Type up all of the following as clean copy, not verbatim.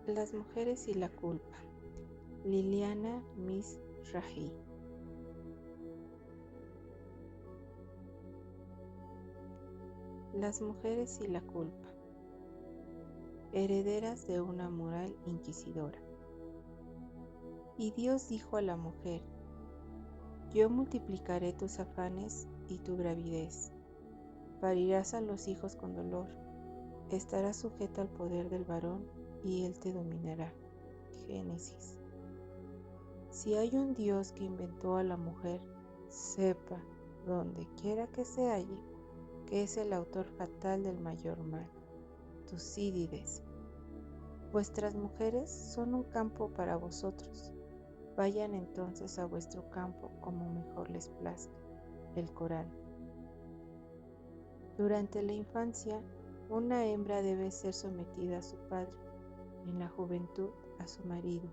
Las mujeres y la culpa. Liliana Mizrahi. Las mujeres y la culpa. Herederas de una moral inquisidora. Y Dios dijo a la mujer: Yo multiplicaré tus afanes y tu gravidez. Parirás a los hijos con dolor. Estarás sujeta al poder del varón y él te dominará. Génesis. Si hay un Dios que inventó a la mujer, sepa, donde quiera que se halle, que es el autor fatal del mayor mal. Tucídides. Vuestras mujeres son un campo para vosotros. Vayan entonces a vuestro campo como mejor les plazca. El Corán. Durante la infancia, una hembra debe ser sometida a su padre, en la juventud a su marido,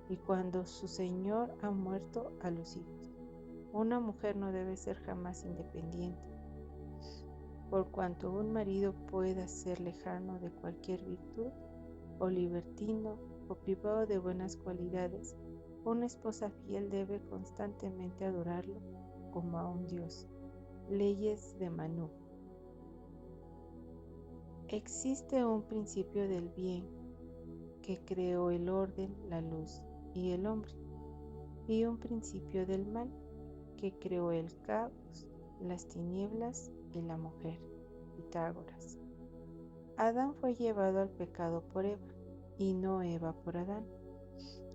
y cuando su señor ha muerto, a los hijos. Una mujer no debe ser jamás independiente, por cuanto un marido pueda ser lejano de cualquier virtud, o libertino, o privado de buenas cualidades. Una esposa fiel debe constantemente adorarlo como a un dios. Leyes de Manú. Existe un principio del bien que creó el orden, la luz y el hombre, y un principio del mal que creó el caos, las tinieblas y la mujer. Pitágoras. Adán fue llevado al pecado por Eva, y no Eva por Adán.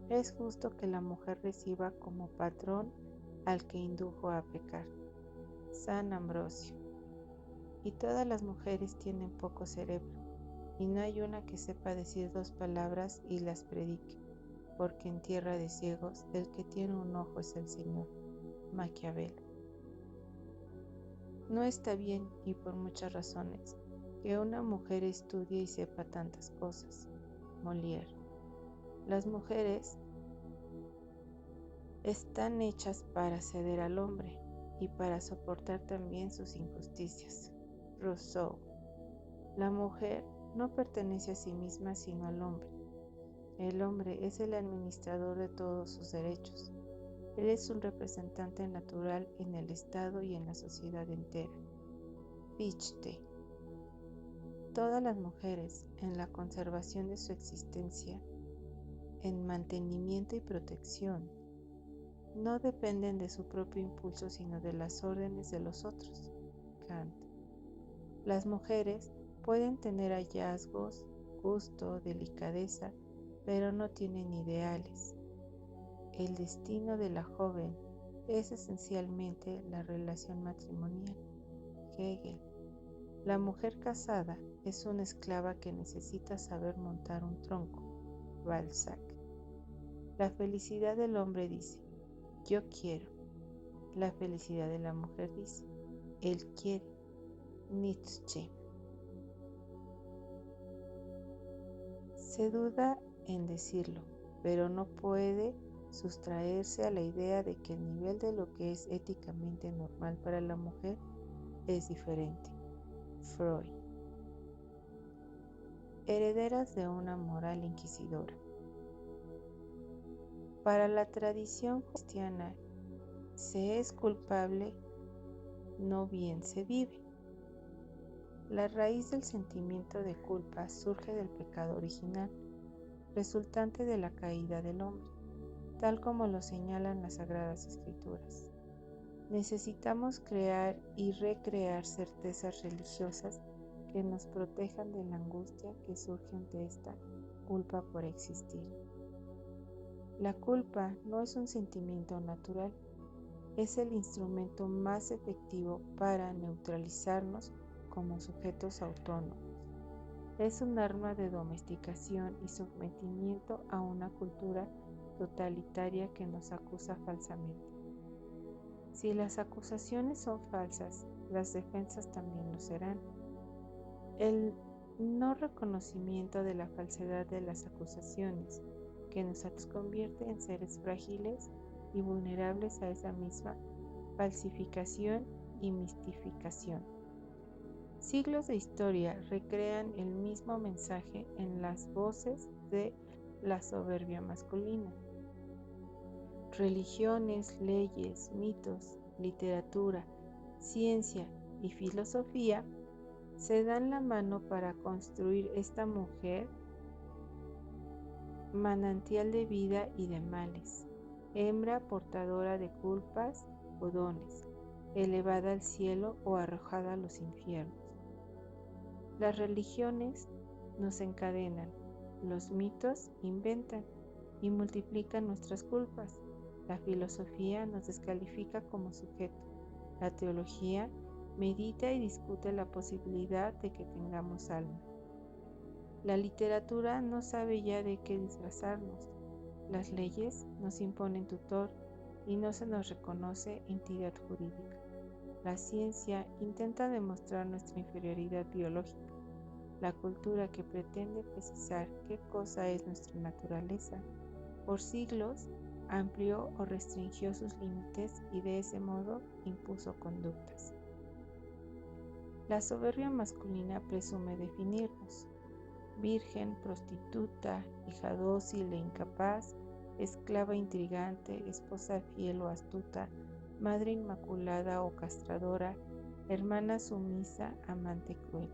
Es justo que la mujer reciba como patrón al que indujo a pecar. San Ambrosio. Y todas las mujeres tienen poco cerebro, y no hay una que sepa decir dos palabras y las predique, porque en tierra de ciegos el que tiene un ojo es el Señor. Maquiavelo. No está bien, y por muchas razones, que una mujer estudie y sepa tantas cosas. Molière. Las mujeres están hechas para ceder al hombre y para soportar también sus injusticias. Rousseau. La mujer no pertenece a sí misma sino al hombre. El hombre es el administrador de todos sus derechos. Él es un representante natural en el Estado y en la sociedad entera. Fichte. Todas las mujeres, en la conservación de su existencia, en mantenimiento y protección, no dependen de su propio impulso sino de las órdenes de los otros. Kant. Las mujeres pueden tener hallazgos, gusto, delicadeza, pero no tienen ideales. El destino de la joven es esencialmente la relación matrimonial. Hegel. La mujer casada es una esclava que necesita saber montar un tronco. Balzac. La felicidad del hombre dice: yo quiero. La felicidad de la mujer dice: él quiere. Nietzsche. Se duda en decirlo, pero no puede sustraerse a la idea de que el nivel de lo que es éticamente normal para la mujer es diferente. Freud. Herederas de una moral inquisidora. Para la tradición cristiana, se es culpable, no bien se vive. La raíz del sentimiento de culpa surge del pecado original, resultante de la caída del hombre, tal como lo señalan las Sagradas Escrituras. Necesitamos crear y recrear certezas religiosas que nos protejan de la angustia que surge ante esta culpa por existir. La culpa no es un sentimiento natural, es el instrumento más efectivo para neutralizarnos como sujetos autónomos. Es un arma de domesticación y sometimiento a una cultura totalitaria que nos acusa falsamente. Si las acusaciones son falsas, las defensas también lo serán. El no reconocimiento de la falsedad de las acusaciones, que nos convierte en seres frágiles y vulnerables a esa misma falsificación y mistificación. Siglos de historia recrean el mismo mensaje en las voces de la soberbia masculina. Religiones, leyes, mitos, literatura, ciencia y filosofía se dan la mano para construir esta mujer manantial de vida y de males, hembra portadora de culpas o dones, elevada al cielo o arrojada a los infiernos. Las religiones nos encadenan, los mitos inventan y multiplican nuestras culpas. La filosofía nos descalifica como sujeto. La teología medita y discute la posibilidad de que tengamos alma. La literatura no sabe ya de qué disfrazarnos. Las leyes nos imponen tutor y no se nos reconoce entidad jurídica. La ciencia intenta demostrar nuestra inferioridad biológica. La cultura que pretende precisar qué cosa es nuestra naturaleza, por siglos amplió o restringió sus límites y de ese modo impuso conductas. La soberbia masculina presume definirnos: virgen, prostituta, hija dócil e incapaz, esclava intrigante, esposa fiel o astuta, madre inmaculada o castradora, hermana sumisa, amante cruel.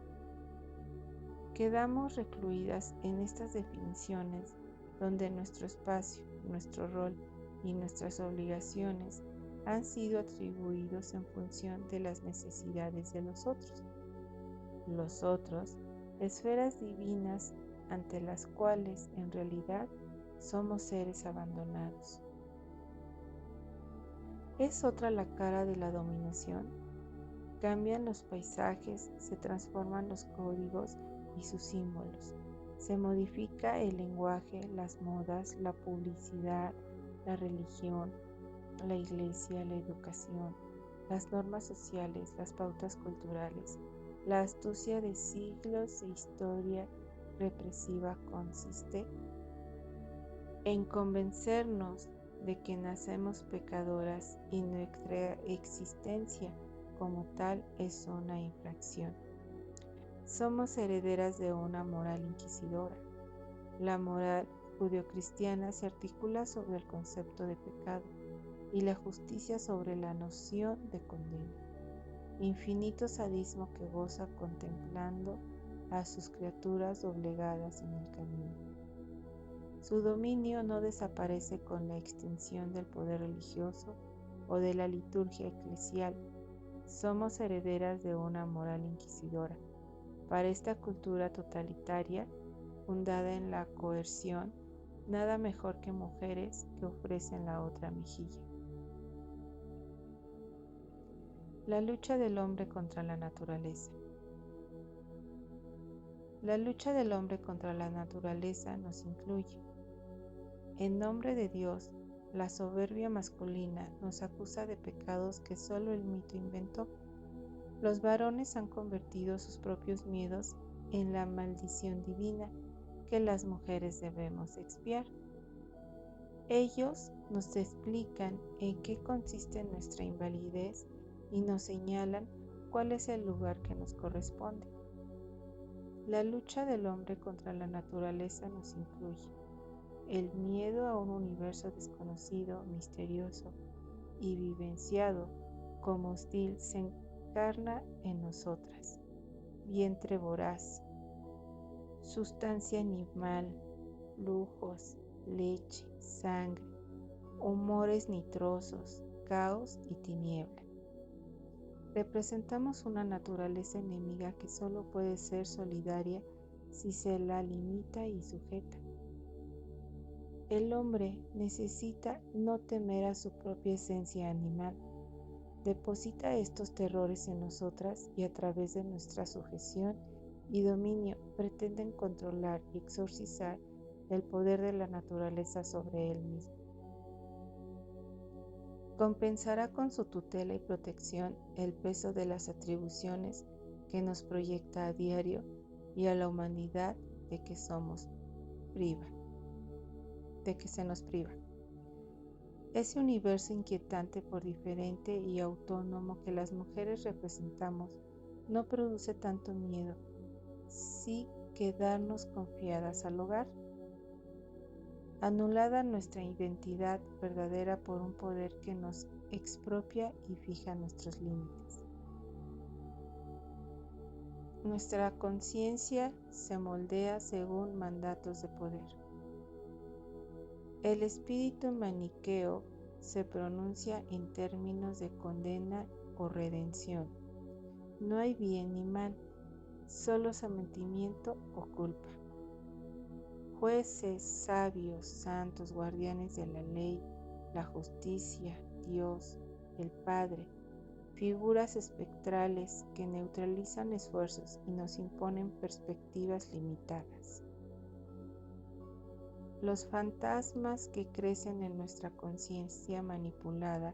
Quedamos recluidas en estas definiciones donde nuestro espacio, nuestro rol y nuestras obligaciones han sido atribuidos en función de las necesidades de los otros. Los otros, esferas divinas ante las cuales en realidad somos seres abandonados. ¿Es otra la cara de la dominación? Cambian los paisajes, se transforman los códigos y sus símbolos. Se modifica el lenguaje, las modas, la publicidad, la religión, la iglesia, la educación, las normas sociales, las pautas culturales. La astucia de siglos de historia represiva consiste en convencernos de que nacemos pecadoras y nuestra existencia como tal es una infracción. Somos herederas de una moral inquisidora. La moral judeocristiana se articula sobre el concepto de pecado y la justicia sobre la noción de condena. Infinito sadismo que goza contemplando a sus criaturas doblegadas en el camino. Su dominio no desaparece con la extinción del poder religioso o de la liturgia eclesial. Somos herederas de una moral inquisidora. Para esta cultura totalitaria, fundada en la coerción, nada mejor que mujeres que ofrecen la otra mejilla. La lucha del hombre contra la naturaleza. La lucha del hombre contra la naturaleza nos incluye. En nombre de Dios, la soberbia masculina nos acusa de pecados que solo el mito inventó. Los varones han convertido sus propios miedos en la maldición divina que las mujeres debemos expiar. Ellos nos explican en qué consiste nuestra invalidez y nos señalan cuál es el lugar que nos corresponde. La lucha del hombre contra la naturaleza nos incluye el miedo a un universo desconocido, misterioso y vivenciado como hostil se encarna en nosotras. Vientre voraz, sustancia animal, lujos, leche, sangre, humores nitrosos, caos y tiniebla. Representamos una naturaleza enemiga que solo puede ser solidaria si se la limita y sujeta. El hombre necesita no temer a su propia esencia animal. Deposita estos terrores en nosotras y a través de nuestra sujeción y dominio pretenden controlar y exorcizar el poder de la naturaleza sobre él mismo. Compensará con su tutela y protección el peso de las atribuciones que nos proyecta a diario y a la humanidad de que se nos priva. Ese universo inquietante por diferente y autónomo que las mujeres representamos no produce tanto miedo, sí quedarnos confiadas al hogar. anulada nuestra identidad verdadera por un poder que nos expropia y fija nuestros límites. Nuestra conciencia se moldea según mandatos de poder. El espíritu maniqueo se pronuncia en términos de condena o redención. No hay bien ni mal, solo sometimiento o culpa. Jueces, sabios, santos, guardianes de la ley, la justicia, Dios, el Padre, figuras espectrales que neutralizan esfuerzos y nos imponen perspectivas limitadas. Los fantasmas que crecen en nuestra conciencia manipulada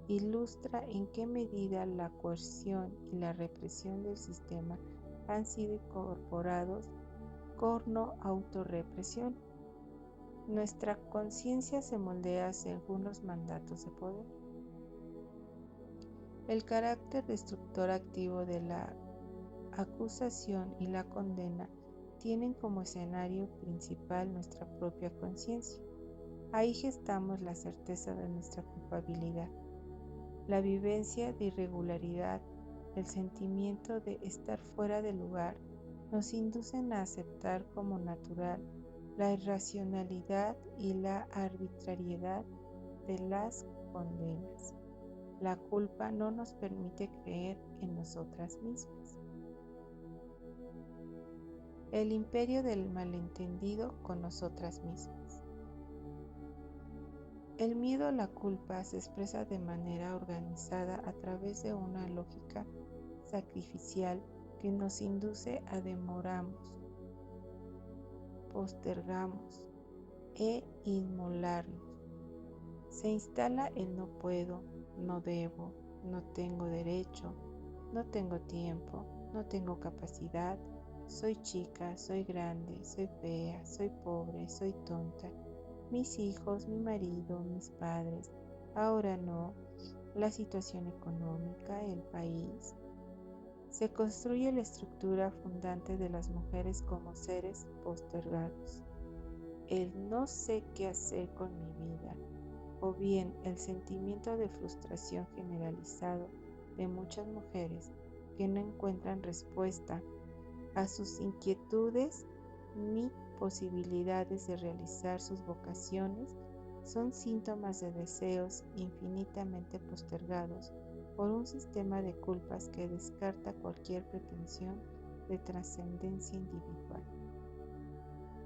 ilustra en qué medida la coerción y la represión del sistema han sido incorporados corno autorrepresión. Nuestra conciencia se moldea según los mandatos de poder. El carácter destructor activo de la acusación y la condena tienen como escenario principal nuestra propia conciencia. Ahí gestamos la certeza de nuestra culpabilidad. La vivencia de irregularidad, el sentimiento de estar fuera de lugar, nos inducen a aceptar como natural la irracionalidad y la arbitrariedad de las condenas. La culpa no nos permite creer en nosotras mismas. El imperio del malentendido con nosotras mismas. El miedo a la culpa se expresa de manera organizada a través de una lógica sacrificial que nos induce a demoramos, postergamos e inmolarnos. Se instala el no puedo, no debo, no tengo derecho, no tengo tiempo, no tengo capacidad, soy chica, soy grande, soy fea, soy pobre, soy tonta, mis hijos, mi marido, mis padres, ahora no, la situación económica, el país. Se construye la estructura fundante de las mujeres como seres postergados. El no sé qué hacer con mi vida, o bien el sentimiento de frustración generalizado de muchas mujeres que no encuentran respuesta a sus inquietudes ni posibilidades de realizar sus vocaciones, son síntomas de deseos infinitamente postergados por un sistema de culpas que descarta cualquier pretensión de trascendencia individual.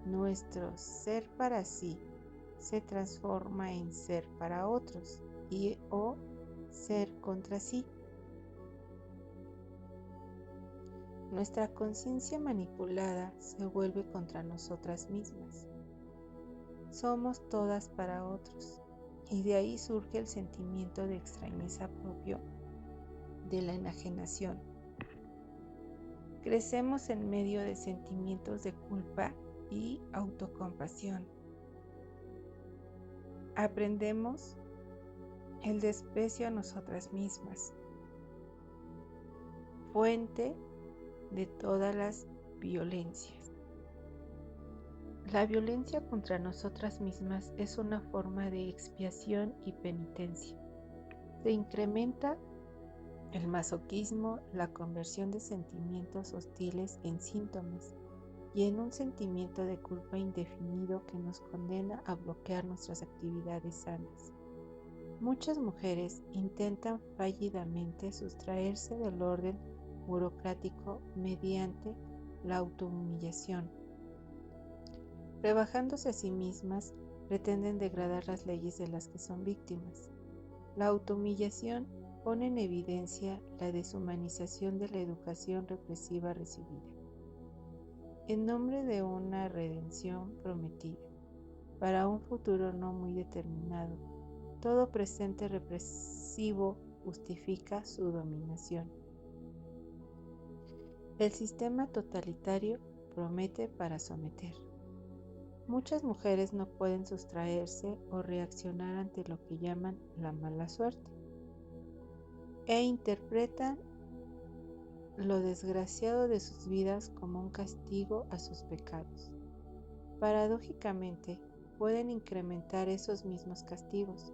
Nuestro ser para sí se transforma en ser para otros o ser contra sí. Nuestra conciencia manipulada se vuelve contra nosotras mismas. Somos todas para otros, y de ahí surge el sentimiento de extrañeza propio de la enajenación. Crecemos en medio de sentimientos de culpa y autocompasión. Aprendemos el desprecio a nosotras mismas, fuente de todas las violencias. La violencia contra nosotras mismas es una forma de expiación y penitencia. Se incrementa el masoquismo, la conversión de sentimientos hostiles en síntomas y en un sentimiento de culpa indefinido que nos condena a bloquear nuestras actividades sanas. Muchas mujeres intentan fallidamente sustraerse del orden burocrático mediante la autohumillación. Rebajándose a sí mismas, pretenden degradar las leyes de las que son víctimas. La autohumillación pone en evidencia la deshumanización de la educación represiva recibida. En nombre de una redención prometida, para un futuro no muy determinado, todo presente represivo justifica su dominación. El sistema totalitario promete para someter. Muchas mujeres no pueden sustraerse o reaccionar ante lo que llaman la mala suerte e interpretan lo desgraciado de sus vidas como un castigo a sus pecados. Paradójicamente, pueden incrementar esos mismos castigos,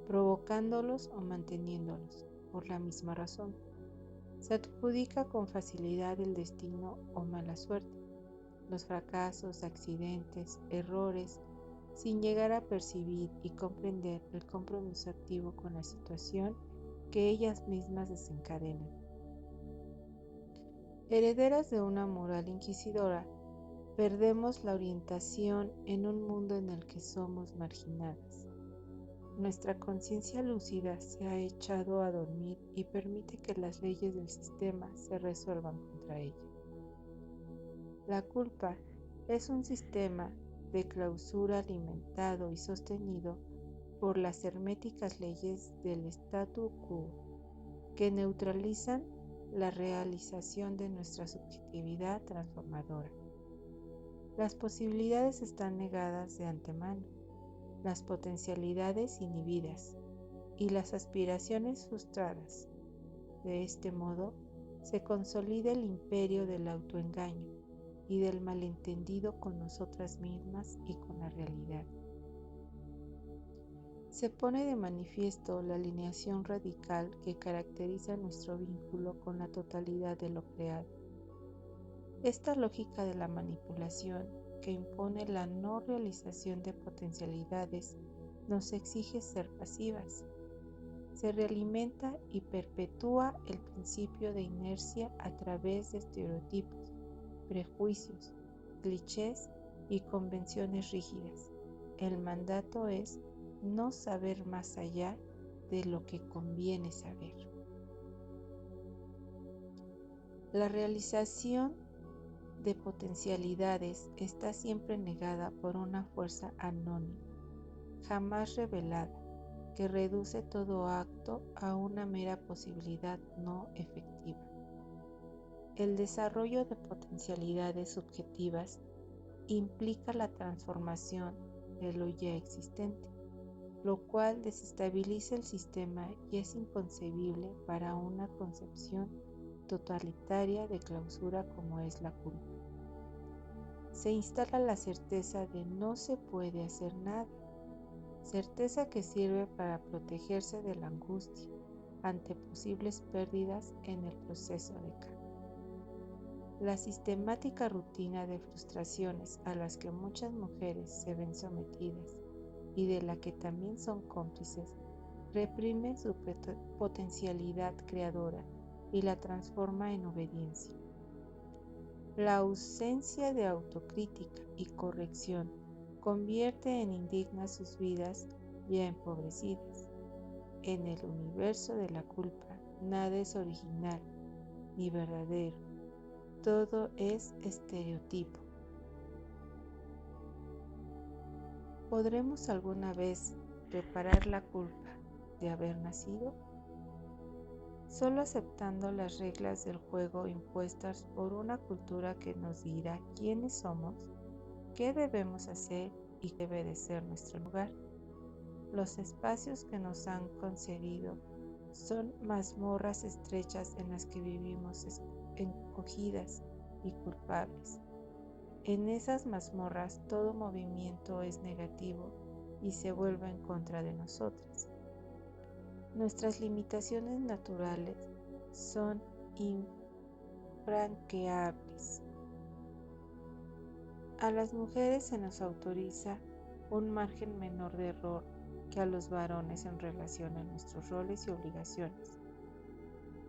provocándolos o manteniéndolos, por la misma razón. Se adjudica con facilidad el destino o mala suerte, los fracasos, accidentes, errores, sin llegar a percibir y comprender el compromiso activo con la situación que ellas mismas desencadenan. Herederas de una moral inquisidora, perdemos la orientación en un mundo en el que somos marginadas. Nuestra conciencia lúcida se ha echado a dormir y permite que las leyes del sistema se resuelvan contra ella. La culpa es un sistema de clausura alimentado y sostenido por las herméticas leyes del statu quo, que neutralizan la realización de nuestra subjetividad transformadora. Las posibilidades están negadas de antemano, las potencialidades inhibidas y las aspiraciones frustradas. De este modo, se consolida el imperio del autoengaño y del malentendido con nosotras mismas y con la realidad. Se pone de manifiesto la alineación radical que caracteriza nuestro vínculo con la totalidad de lo creado. Esta lógica de la manipulación que impone la no realización de potencialidades nos exige ser pasivas. Se realimenta y perpetúa el principio de inercia a través de estereotipos, prejuicios, clichés y convenciones rígidas. El mandato es no saber más allá de lo que conviene saber. La realización de potencialidades está siempre negada por una fuerza anónima, jamás revelada, que reduce todo acto a una mera posibilidad no efectiva. El desarrollo de potencialidades subjetivas implica la transformación de lo ya existente, lo cual desestabiliza el sistema y es inconcebible para una concepción totalitaria de clausura como es la culpa. Se instala la certeza de no se puede hacer nada, certeza que sirve para protegerse de la angustia ante posibles pérdidas en el proceso de cambio. La sistemática rutina de frustraciones a las que muchas mujeres se ven sometidas y de la que también son cómplices, reprime su potencialidad creadora y la transforma en obediencia. La ausencia de autocrítica y corrección convierte en indignas sus vidas ya empobrecidas. En el universo de la culpa, nada es original ni verdadero, todo es estereotipo. ¿Podremos alguna vez reparar la culpa de haber nacido? Solo aceptando las reglas del juego impuestas por una cultura que nos dirá quiénes somos, qué debemos hacer y qué debe de ser nuestro lugar. Los espacios que nos han concedido son mazmorras estrechas en las que vivimos encogidas y culpables. En esas mazmorras todo movimiento es negativo y se vuelve en contra de nosotras. Nuestras limitaciones naturales son infranqueables. A las mujeres se nos autoriza un margen menor de error que a los varones en relación a nuestros roles y obligaciones.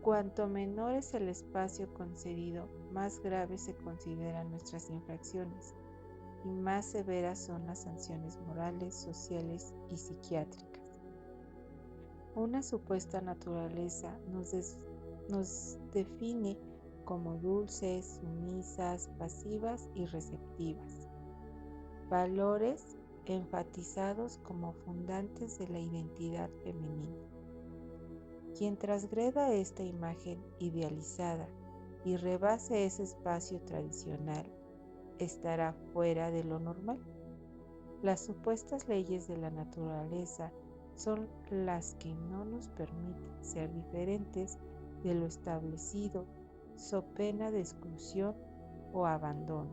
Cuanto menor es el espacio concedido, más graves se consideran nuestras infracciones y más severas son las sanciones morales, sociales y psiquiátricas. Una supuesta naturaleza nos define como dulces, sumisas, pasivas y receptivas. Valores enfatizados como fundantes de la identidad femenina. Quien transgreda esta imagen idealizada y rebase ese espacio tradicional estará fuera de lo normal. Las supuestas leyes de la naturaleza son las que no nos permiten ser diferentes de lo establecido, so pena de exclusión o abandono.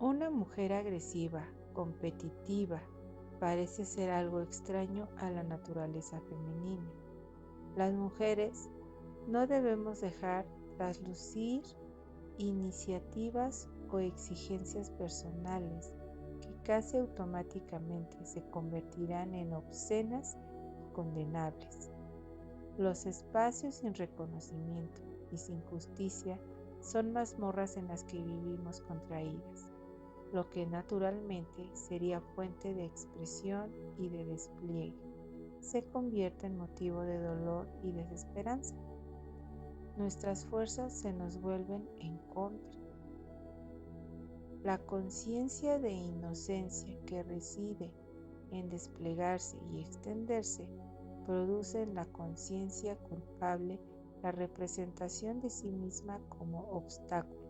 Una mujer agresiva, competitiva, parece ser algo extraño a la naturaleza femenina. Las mujeres no debemos dejar traslucir iniciativas o exigencias personales que casi automáticamente se convertirán en obscenas y condenables. Los espacios sin reconocimiento y sin justicia son mazmorras en las que vivimos contraídas, lo que naturalmente sería fuente de expresión y de despliegue, se convierte en motivo de dolor y desesperanza. Nuestras fuerzas se nos vuelven en contra. La conciencia de inocencia que reside en desplegarse y extenderse produce en la conciencia culpable la representación de sí misma como obstáculo.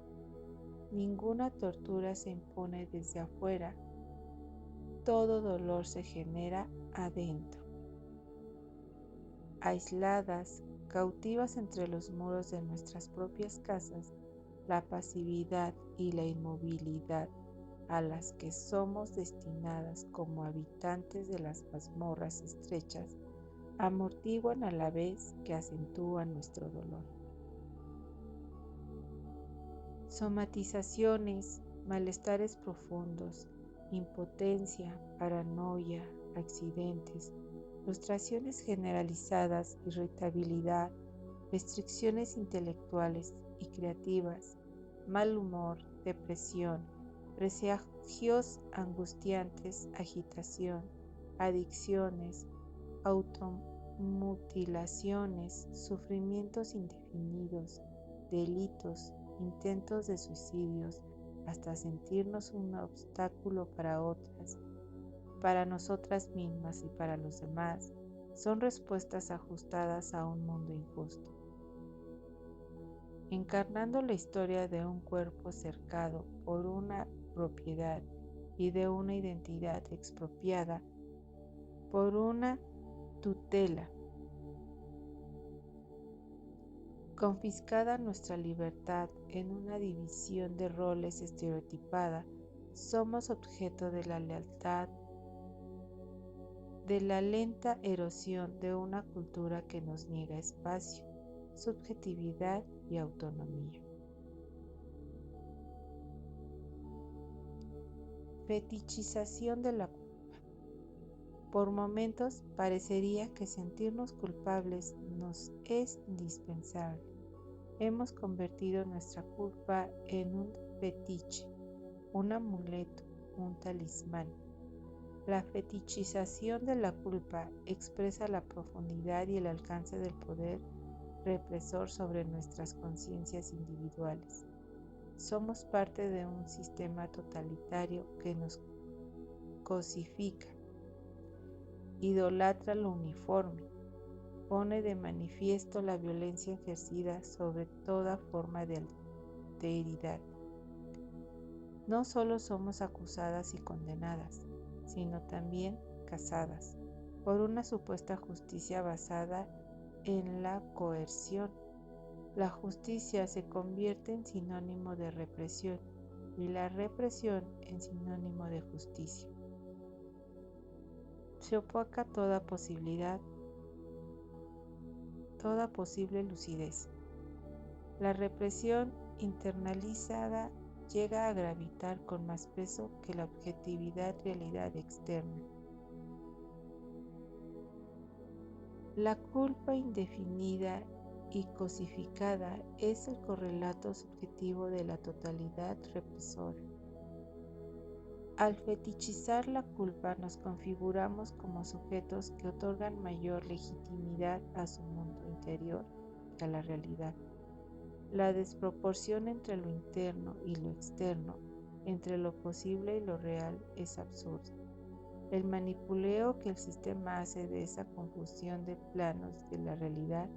Ninguna tortura se impone desde afuera, todo dolor se genera adentro. Aisladas, cautivas entre los muros de nuestras propias casas, la pasividad y la inmovilidad a las que somos destinadas como habitantes de las mazmorras estrechas amortiguan a la vez que acentúan nuestro dolor. Somatizaciones, malestares profundos, impotencia, paranoia, accidentes, frustraciones generalizadas, irritabilidad, restricciones intelectuales y creativas, mal humor, depresión, presagios angustiantes, agitación, adicciones, automutilaciones, sufrimientos indefinidos, delitos, intentos de suicidios, hasta sentirnos un obstáculo para otras, para nosotras mismas y para los demás, son respuestas ajustadas a un mundo injusto. Encarnando la historia de un cuerpo cercado por una propiedad y de una identidad expropiada por una tutela, confiscada nuestra libertad en una división de roles estereotipada, somos objeto de la lealtad, de la lenta erosión de una cultura que nos niega espacio, subjetividad y autonomía. Fetichización de la culpa. Por momentos parecería que sentirnos culpables nos es indispensable. Hemos convertido nuestra culpa en un fetiche, un amuleto, un talismán. La fetichización de la culpa expresa la profundidad y el alcance del poder represor sobre nuestras conciencias individuales. Somos parte de un sistema totalitario que nos cosifica, idolatra lo uniforme, pone de manifiesto la violencia ejercida sobre toda forma de alteridad. No solo somos acusadas y condenadas, sino también casadas por una supuesta justicia basada en la coerción. La justicia se convierte en sinónimo de represión y la represión en sinónimo de justicia. Se opaca toda posible lucidez. La represión internalizada llega a gravitar con más peso que la objetividad realidad externa. La culpa indefinida y cosificada es el correlato subjetivo de la totalidad represora. Al fetichizar la culpa nos configuramos como sujetos que otorgan mayor legitimidad a su mundo interior que a la realidad. La desproporción entre lo interno y lo externo, entre lo posible y lo real, es absurda. El manipuleo que el sistema hace de esa confusión de planos de la realidad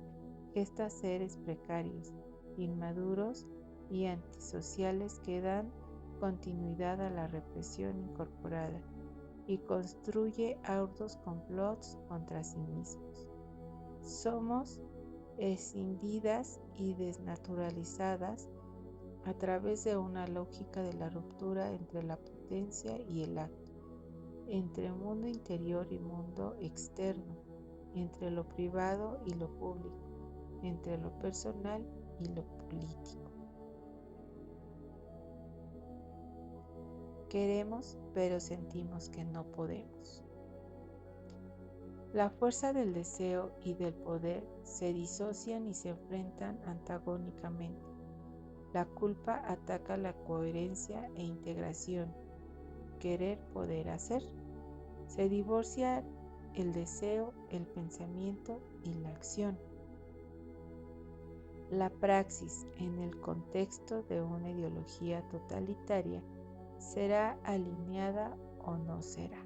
gesta seres precarios, inmaduros y antisociales que dan continuidad a la represión incorporada y construye arduos complots contra sí mismos. Somos escindidas y desnaturalizadas a través de una lógica de la ruptura entre la potencia y el acto, entre mundo interior y mundo externo, entre lo privado y lo público, entre lo personal y lo político. Queremos, pero sentimos que no podemos. La fuerza del deseo y del poder se disocian y se enfrentan antagónicamente. La culpa ataca la coherencia e integración. Querer, poder, hacer. Se divorcia el deseo, el pensamiento y la acción. La praxis en el contexto de una ideología totalitaria será alineada o no será.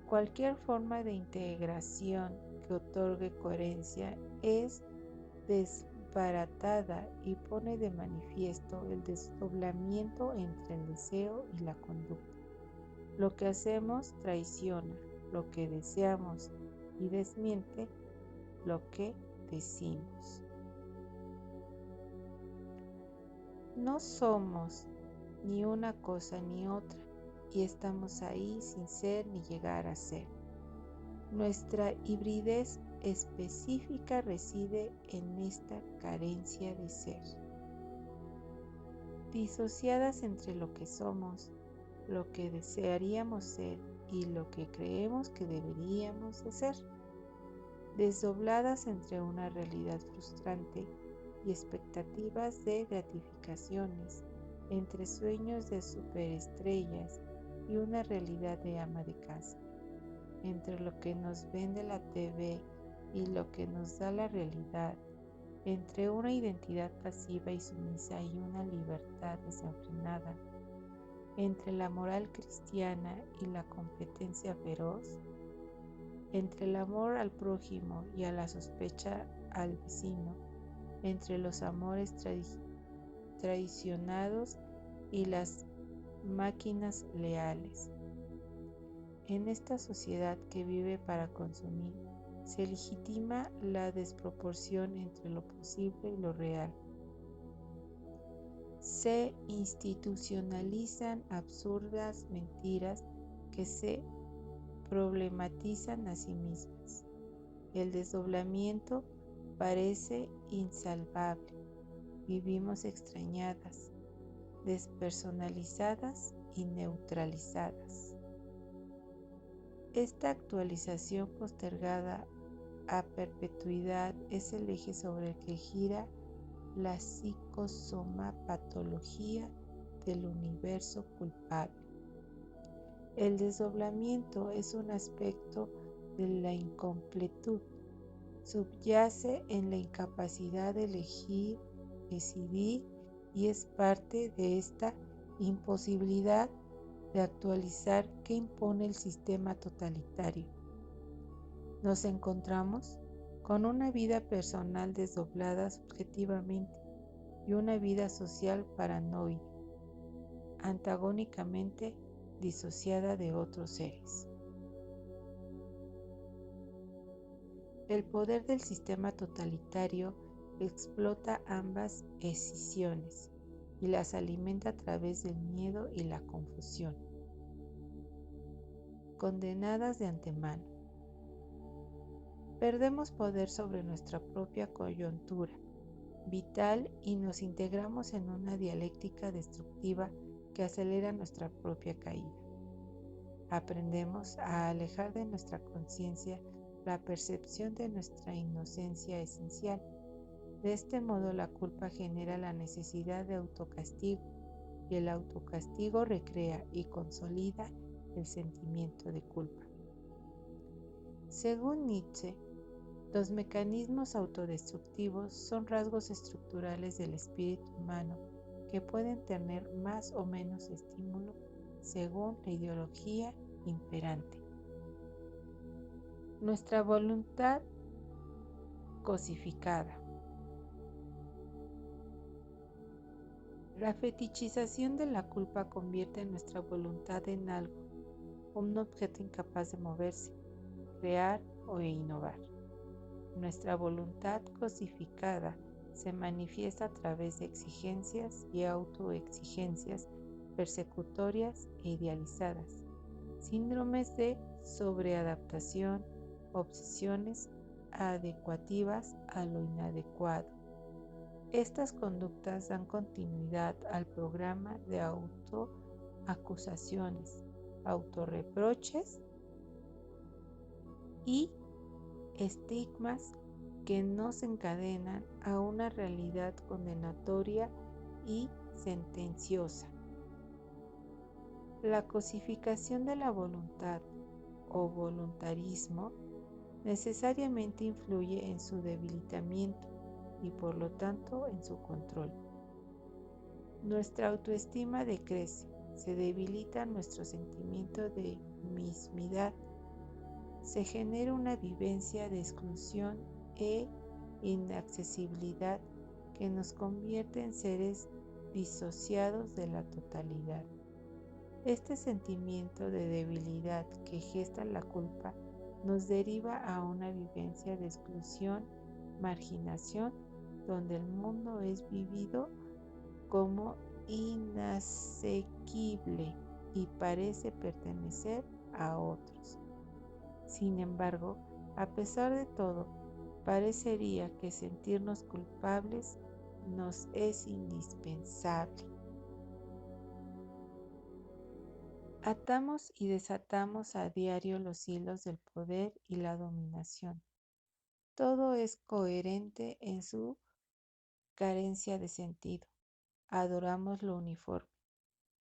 Cualquier forma de integración que otorgue coherencia es desbaratada y pone de manifiesto el desdoblamiento entre el deseo y la conducta. Lo que hacemos traiciona lo que deseamos y desmiente lo que decimos. No somos ni una cosa ni otra, y estamos ahí sin ser ni llegar a ser. Nuestra hibridez específica reside en esta carencia de ser. Disociadas entre lo que somos, lo que desearíamos ser y lo que creemos que deberíamos de ser. Desdobladas entre una realidad frustrante y expectativas de gratificaciones, entre sueños de superestrellas y una realidad de ama de casa, entre lo que nos vende la TV y lo que nos da la realidad, entre una identidad pasiva y sumisa y una libertad desenfrenada, entre la moral cristiana y la competencia feroz, entre el amor al prójimo y a la sospecha al vecino, entre los amores traicionados y las máquinas leales. En esta sociedad que vive para consumir, se legitima la desproporción entre lo posible y lo real. Se institucionalizan absurdas mentiras que se problematizan a sí mismas. El desdoblamiento parece insalvable. Vivimos extrañadas, despersonalizadas y neutralizadas. Esta actualización postergada a perpetuidad es el eje sobre el que gira la psicosomapatología del universo culpable. El desdoblamiento es un aspecto de la incompletud. Subyace en la incapacidad de elegir, decidir y es parte de esta imposibilidad de actualizar que impone el sistema totalitario. Nos encontramos con una vida personal desdoblada subjetivamente y una vida social paranoide, antagónicamente disociada de otros seres. El poder del sistema totalitario explota ambas escisiones y las alimenta a través del miedo y la confusión. Condenadas de antemano. Perdemos poder sobre nuestra propia coyuntura vital y nos integramos en una dialéctica destructiva que acelera nuestra propia caída. Aprendemos a alejar de nuestra conciencia la percepción de nuestra inocencia esencial. De este modo, la culpa genera la necesidad de autocastigo y el autocastigo recrea y consolida el sentimiento de culpa. Según Nietzsche, los mecanismos autodestructivos son rasgos estructurales del espíritu humano que pueden tener más o menos estímulo según la ideología imperante. Nuestra voluntad cosificada. La fetichización de la culpa convierte nuestra voluntad en algo, un objeto incapaz de moverse, crear o innovar. Nuestra voluntad cosificada se manifiesta a través de exigencias y autoexigencias persecutorias e idealizadas, síndromes de sobreadaptación, obsesiones adecuativas a lo inadecuado. Estas conductas dan continuidad al programa de autoacusaciones, autorreproches y estigmas que nos encadenan a una realidad condenatoria y sentenciosa. La cosificación de la voluntad o voluntarismo necesariamente influye en su debilitamiento y por lo tanto en su control. Nuestra autoestima decrece, se debilita nuestro sentimiento de mismidad, se genera una vivencia de exclusión e inaccesibilidad que nos convierte en seres disociados de la totalidad. Este sentimiento de debilidad que gesta la culpa nos deriva a una vivencia de exclusión, marginación, donde el mundo es vivido como inasequible y parece pertenecer a otros. Sin embargo, a pesar de todo, parecería que sentirnos culpables nos es indispensable. Atamos y desatamos a diario los hilos del poder y la dominación. Todo es coherente en su carencia de sentido. Adoramos lo uniforme.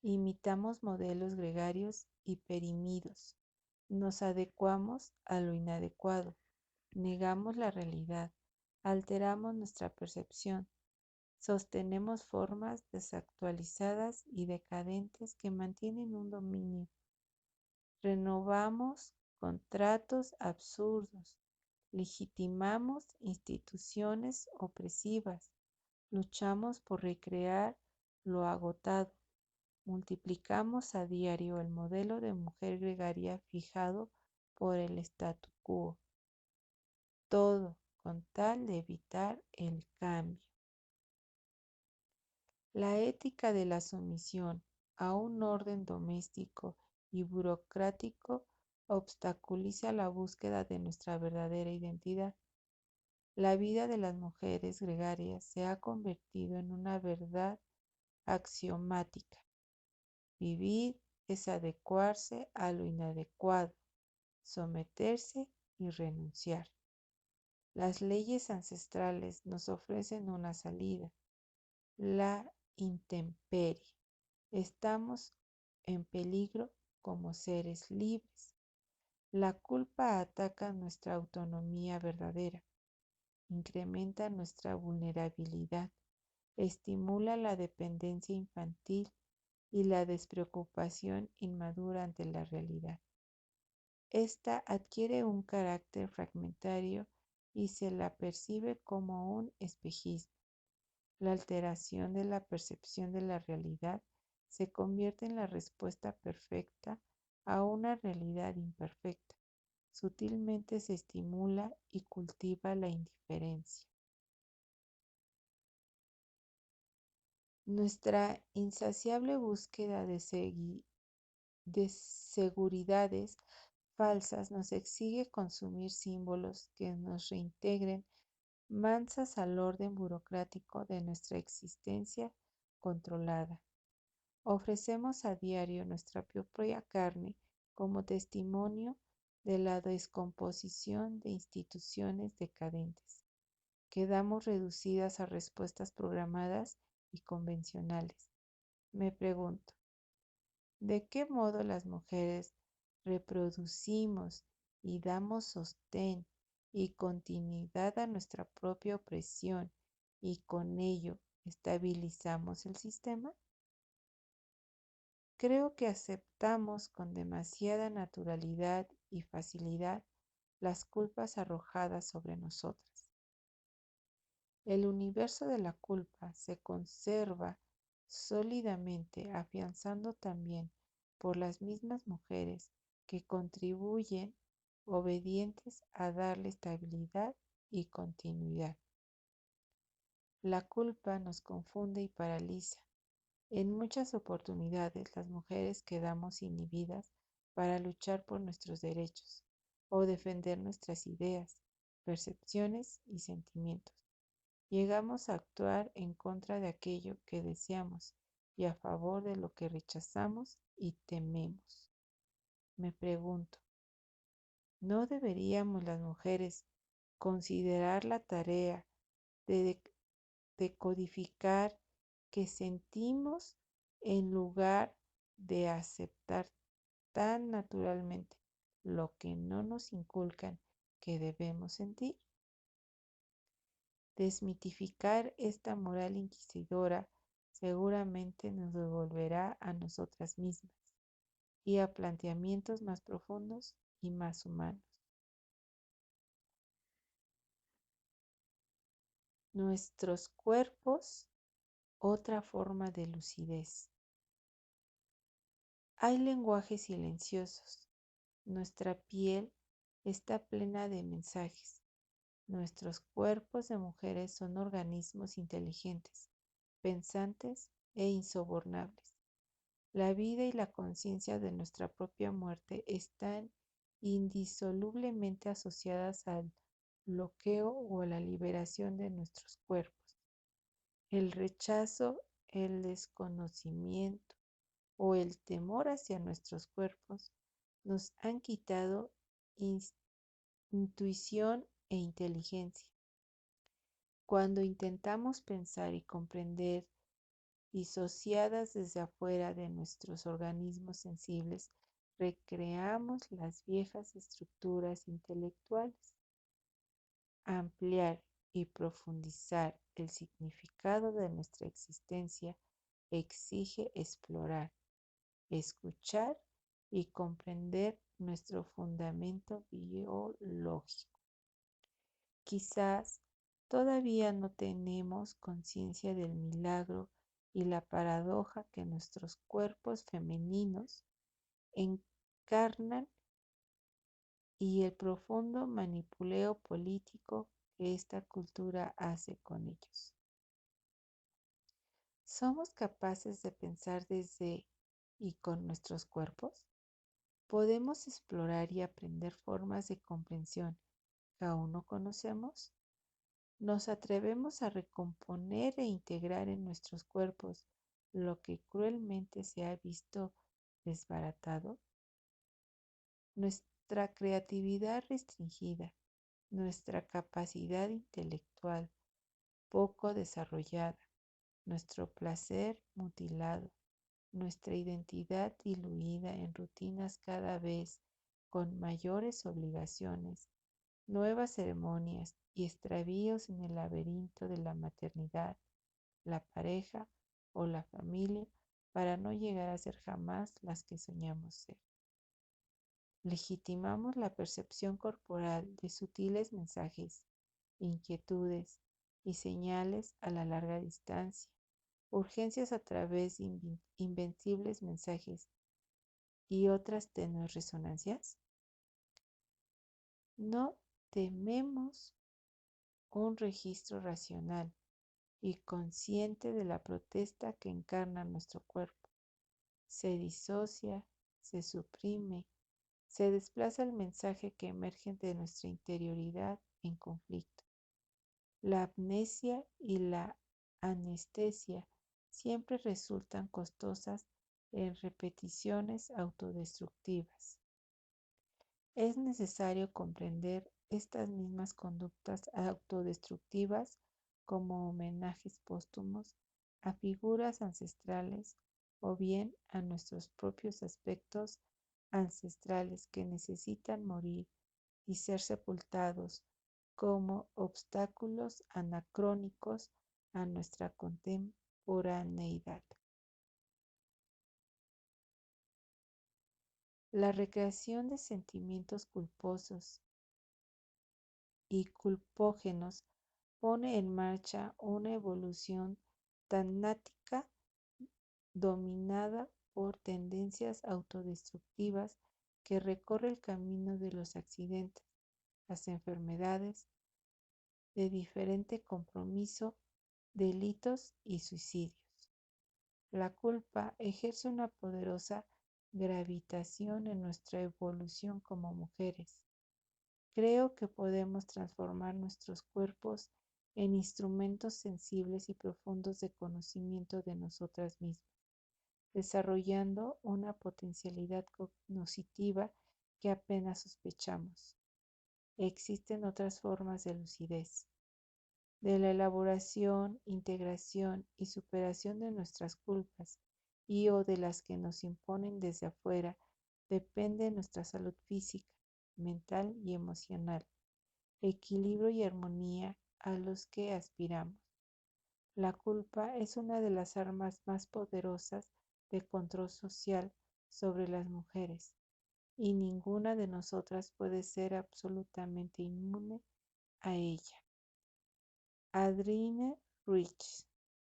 Imitamos modelos gregarios y perimidos. Nos adecuamos a lo inadecuado. Negamos la realidad. Alteramos nuestra percepción. Sostenemos formas desactualizadas y decadentes que mantienen un dominio. Renovamos contratos absurdos. Legitimamos instituciones opresivas. Luchamos por recrear lo agotado. Multiplicamos a diario el modelo de mujer gregaria fijado por el statu quo. Todo con tal de evitar el cambio. La ética de la sumisión a un orden doméstico y burocrático obstaculiza la búsqueda de nuestra verdadera identidad. La vida de las mujeres gregarias se ha convertido en una verdad axiomática. Vivir es adecuarse a lo inadecuado, someterse y renunciar. Las leyes ancestrales nos ofrecen una salida, la intemperie. Estamos en peligro como seres libres. La culpa ataca nuestra autonomía verdadera, incrementa nuestra vulnerabilidad, estimula la dependencia infantil y la despreocupación inmadura ante la realidad. Esta adquiere un carácter fragmentario y se la percibe como un espejismo. La alteración de la percepción de la realidad se convierte en la respuesta perfecta a una realidad imperfecta. Sutilmente se estimula y cultiva la indiferencia. Nuestra insaciable búsqueda de seguridades falsas nos exige consumir símbolos que nos reintegren mansas al orden burocrático de nuestra existencia controlada. Ofrecemos a diario nuestra propia carne como testimonio de la descomposición de instituciones decadentes. Quedamos reducidas a respuestas programadas y convencionales. Me pregunto, ¿de qué modo las mujeres reproducimos y damos sostén y continuidad a nuestra propia opresión y con ello estabilizamos el sistema? Creo que aceptamos con demasiada naturalidad y facilidad las culpas arrojadas sobre nosotras. El universo de la culpa se conserva sólidamente, afianzando también por las mismas mujeres que contribuyen obedientes a darle estabilidad y continuidad. La culpa nos confunde y paraliza. En muchas oportunidades las mujeres quedamos inhibidas para luchar por nuestros derechos o defender nuestras ideas, percepciones y sentimientos. Llegamos a actuar en contra de aquello que deseamos y a favor de lo que rechazamos y tememos. Me pregunto, ¿no deberíamos las mujeres considerar la tarea de decodificar que sentimos en lugar de aceptar tan naturalmente lo que no nos inculcan que debemos sentir? Desmitificar esta moral inquisidora seguramente nos devolverá a nosotras mismas y a planteamientos más profundos y más humanos. Nuestros cuerpos, otra forma de lucidez. Hay lenguajes silenciosos. Nuestra piel está plena de mensajes. Nuestros cuerpos de mujeres son organismos inteligentes, pensantes e insobornables. La vida y la conciencia de nuestra propia muerte están indisolublemente asociadas al bloqueo o a la liberación de nuestros cuerpos. El rechazo, el desconocimiento o el temor hacia nuestros cuerpos nos han quitado intuición e inteligencia. Cuando intentamos pensar y comprender disociadas desde afuera de nuestros organismos sensibles, recreamos las viejas estructuras intelectuales. Ampliar y profundizar el significado de nuestra existencia exige explorar, escuchar y comprender nuestro fundamento biológico. Quizás todavía no tenemos conciencia del milagro y la paradoja que nuestros cuerpos femeninos encarnan y el profundo manipuleo político que esta cultura hace con ellos. ¿Somos capaces de pensar desde y con nuestros cuerpos? ¿Podemos explorar y aprender formas de comprensión que aún no conocemos? ¿Nos atrevemos a recomponer e integrar en nuestros cuerpos lo que cruelmente se ha visto desbaratado? Nuestra creatividad restringida, nuestra capacidad intelectual poco desarrollada, nuestro placer mutilado, nuestra identidad diluida en rutinas cada vez con mayores obligaciones, nuevas ceremonias y extravíos en el laberinto de la maternidad, la pareja o la familia para no llegar a ser jamás las que soñamos ser. Legitimamos la percepción corporal de sutiles mensajes, inquietudes y señales a la larga distancia, urgencias a través de invencibles mensajes y otras tenues resonancias. No tememos un registro racional y consciente de la protesta que encarna nuestro cuerpo. Se disocia, se suprime, se desplaza el mensaje que emerge de nuestra interioridad en conflicto. La amnesia y la anestesia siempre resultan costosas en repeticiones autodestructivas. Es necesario comprender estas mismas conductas autodestructivas como homenajes póstumos a figuras ancestrales o bien a nuestros propios aspectos ancestrales que necesitan morir y ser sepultados como obstáculos anacrónicos a nuestra contemporaneidad. La recreación de sentimientos culposos y culpógenos pone en marcha una evolución tanática dominada por tendencias autodestructivas que recorre el camino de los accidentes, las enfermedades, de diferente compromiso delitos y suicidios. La culpa ejerce una poderosa gravitación en nuestra evolución como mujeres. Creo que podemos transformar nuestros cuerpos en instrumentos sensibles y profundos de conocimiento de nosotras mismas, desarrollando una potencialidad cognitiva que apenas sospechamos. Existen otras formas de lucidez, de la elaboración, integración y superación de nuestras culpas y o de las que nos imponen desde afuera, depende nuestra salud física, mental y emocional, equilibrio y armonía a los que aspiramos. La culpa es una de las armas más poderosas de control social sobre las mujeres y ninguna de nosotras puede ser absolutamente inmune a ella. Adrienne Rich.